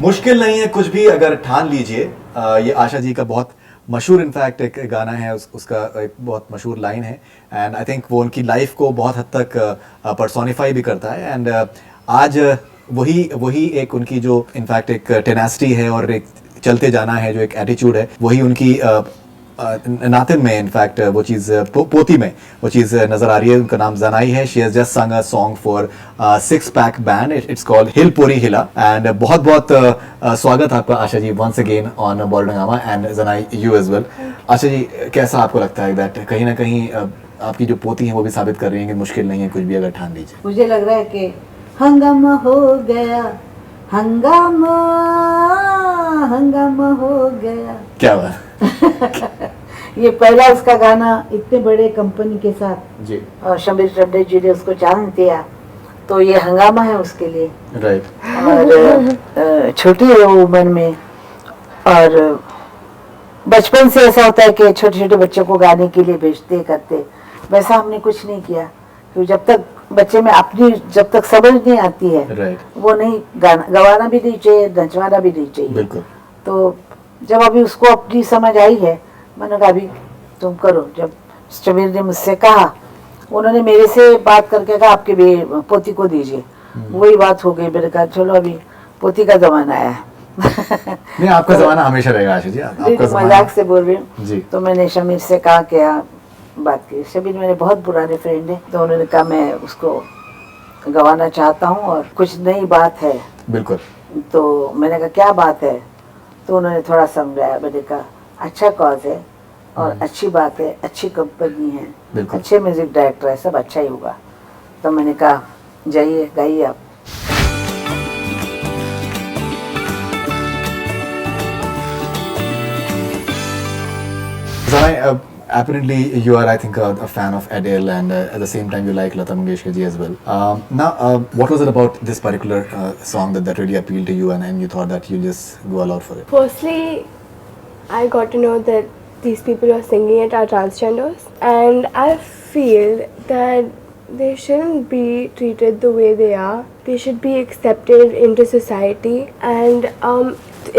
मुश्किल नहीं है कुछ भी अगर ठान लीजिए, ये आशा जी का बहुत मशहूर इनफैक्ट एक गाना है, उसका एक बहुत मशहूर लाइन है एंड आई थिंक वो उनकी लाइफ को बहुत हद तक पर्सोनिफाई भी करता है एंड आज वही एक उनकी जो इनफैक्ट एक टेनासिटी है और एक चलते जाना है, जो एक एटीट्यूड है, वही उनकी नातिन में इनफैक्ट वो चीज़ पोती में वो चीज़ नज़र आ रही है। उनका नाम जनाई है। She has just sung a song for six pack band, it's called हिल पूरी हिला एंड बहुत बहुत स्वागत आपका Asha ji once again on Bollywood Hungama and जनाई you as well. Asha ji कैसा आपको लगता है दैट कहीं ना कहीं आपकी जो पोती हैं वो भी साबित कर रही हैं कि मुश्किल नहीं है कुछ भी अगर ठान लीजिए? मुझे लग रहा है कि हंगामा हो गया, हंगामा हंगामा हो गया। क्या बात ये पहला उसका गाना इतने बड़े कंपनी के साथ जी, और शबीर चड्डे जी ने उसको चांस दिया, तो ये हंगामा है उसके लिए। राइट। और छोटी है वो उम्र में, और बचपन से ऐसा होता है कि छोटे छोटे बच्चों को गाने के लिए भेजते करते, वैसा हमने कुछ नहीं किया क्योंकि जब तक बच्चे में अपनी जब तक समझ नहीं आती है राइट, वो नहीं गवाना भी नहीं चाहिए, नचवाना भी नहीं चाहिए। बिल्कुल। तो जब अभी उसको अपनी समझ आई है, मैंने कहा अभी तुम करो। जब शबीर ने मुझसे कहा, उन्होंने मेरे से बात करके कहा आपके पोती को दीजिए, वही बात हो गई। मैंने कहा चलो अभी पोती का जमाना आया है। नहीं आपका जमाना हमेशा रहेगा आशा जी, आपका जमाना। मजाक से बोल रही हूँ जी। तो मैंने शमीर से कहा क्या बात की। शबीर मेरे बहुत पुराने फ्रेंड है, तो उन्होंने कहा मैं उसको गवाना चाहता हूँ और कुछ नई बात है। बिल्कुल। तो मैंने कहा क्या बात है, तो उन्होंने थोड़ा समझाया। मैंने कहा अच्छा कॉज है और अच्छी बात है, अच्छी कंपनी है, अच्छे म्यूजिक डायरेक्टर है, सब अच्छा ही होगा। तो मैंने कहा जाइए गाइए आप। Apparently you are, I think, a fan of Adele and at the same time you like Lata Mangeshkar ji as well. Now, what was it about this particular song that really appealed to you and you thought that you just go all out for it? Firstly, I got to know that these people who are singing it are transgenders, and I feel that they shouldn't be treated the way they are. They should be accepted into society, and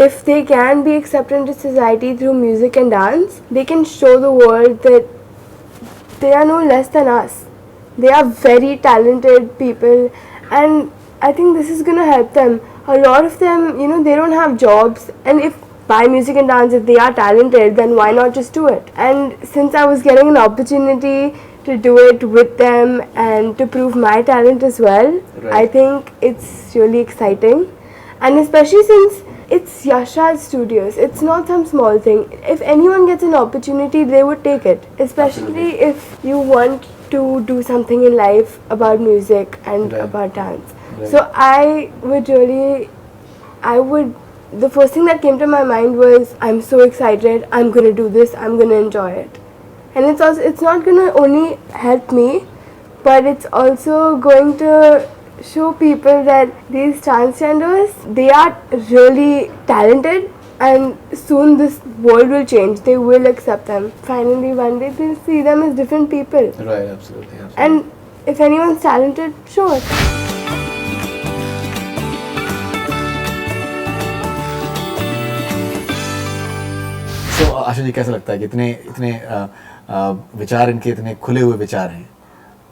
if they can be accepted into society through music and dance, they can show the world that they are no less than us. They are very talented people, and I think this is gonna help them. A lot of them, they don't have jobs, and if by music and dance, if they are talented, then why not just do it? And since I was getting an opportunity to do it with them and to prove my talent as well, right, I think it's really exciting. And especially since it's Yashraj Studios, it's not some small thing. If anyone gets an opportunity, they would take it. Especially if you want to do something in life about music and right, about dance. Right. So the first thing that came to my mind was, I'm so excited, I'm gonna do this, I'm gonna enjoy it. And it's not gonna only help me, but it's also going to show people that these transgenders, they are really talented, and soon this world will change. They will accept them. Finally, one day they'll see them as different people. Right, absolutely. And if anyone's talented, show it. So, आशा जी कैसा लगता है कि इतने विचार, इनके इतने खुले हुए विचार हैं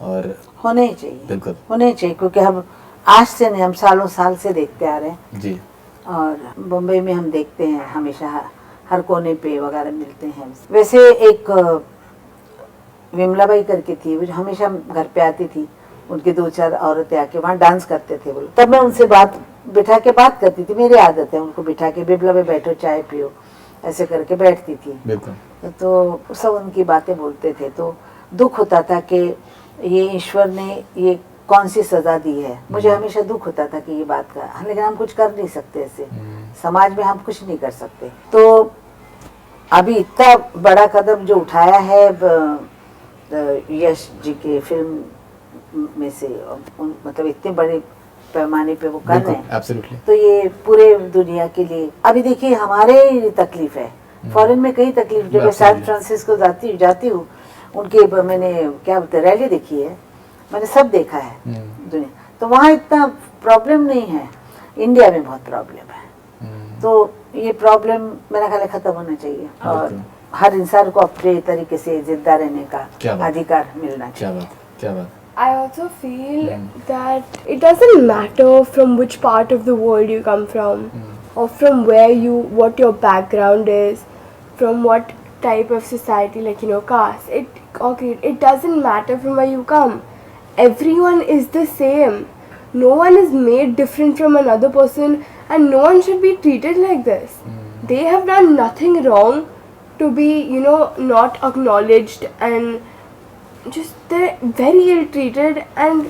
और होने चाहिए। बिल्कुल होने चाहिए, क्योंकि हम आज से नहीं, हम सालों साल से देखते आ रहे हैं जी। और बम्बई में हम देखते हैं हमेशा, हर कोने पे वगैरह मिलते हैं। वैसे एक विमलाबाई करके थी, वो हमेशा घर पे आती थी, उनके 2-4 औरतें आके वहाँ डांस करते थे। बोलो तब मैं उनसे बिठा के बात करती थी। मेरी आदत है उनको बिठा के, बिमला में बैठो चाय पियो, ऐसे करके बैठती थी। बिल्कुल। तो सब उनकी बातें बोलते थे, तो दुख होता था कि ये ईश्वर ने ये कौन सी सजा दी है। मुझे हमेशा दुख होता था कि ये बात का, लेकिन हम कुछ कर नहीं सकते ऐसे, समाज में हम कुछ नहीं कर सकते। तो अभी इतना बड़ा कदम जो उठाया है यश जी के फिल्म में से, मतलब इतने बड़े पैमाने पे वो कर रहे हैं, तो ये पूरे दुनिया के लिए। अभी देखिए हमारे तकलीफ है, फॉरेन में कई तकलीफ। जब मैं सैन फ्रांसिस्को जाती हूँ, उनकी मैंने क्या बोलते रैली देखी है, मैंने सब देखा है दुनिया, तो वहाँ इतना प्रॉब्लम नहीं है। इंडिया में बहुत प्रॉब्लम है। तो ये प्रॉब्लम मेरा ख्याल है खत्म होना चाहिए और बिल्कुल। हर इंसान को अपने तरीके से जिंदा रहने क्या का बात। अधिकार मिलना क्या चाहिए. बात, क्या बात. I also feel that it doesn't matter from which part of the world you come from, or from what your background is, from what type of society, like caste, or creed. It doesn't matter from where you come. Everyone is the same. No one is made different from another person, and no one should be treated like this. They have done nothing wrong to be, not acknowledged, and just they're very ill treated, and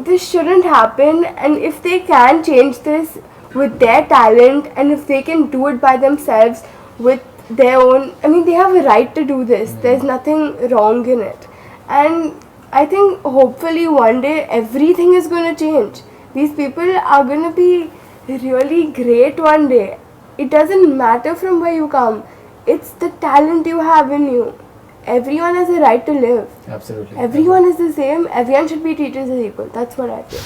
this shouldn't happen. And if they can change this with their talent, and if they can do it by themselves with their own, I mean, they have a right to do this. There's nothing wrong in it. And I think hopefully one day everything is going to change. These people are going to be really great one day. It doesn't matter from where you come, it's the talent you have in you. Everyone has a right to live. Absolutely. Everyone is the same. Everyone should be treated as equal. That's what I feel.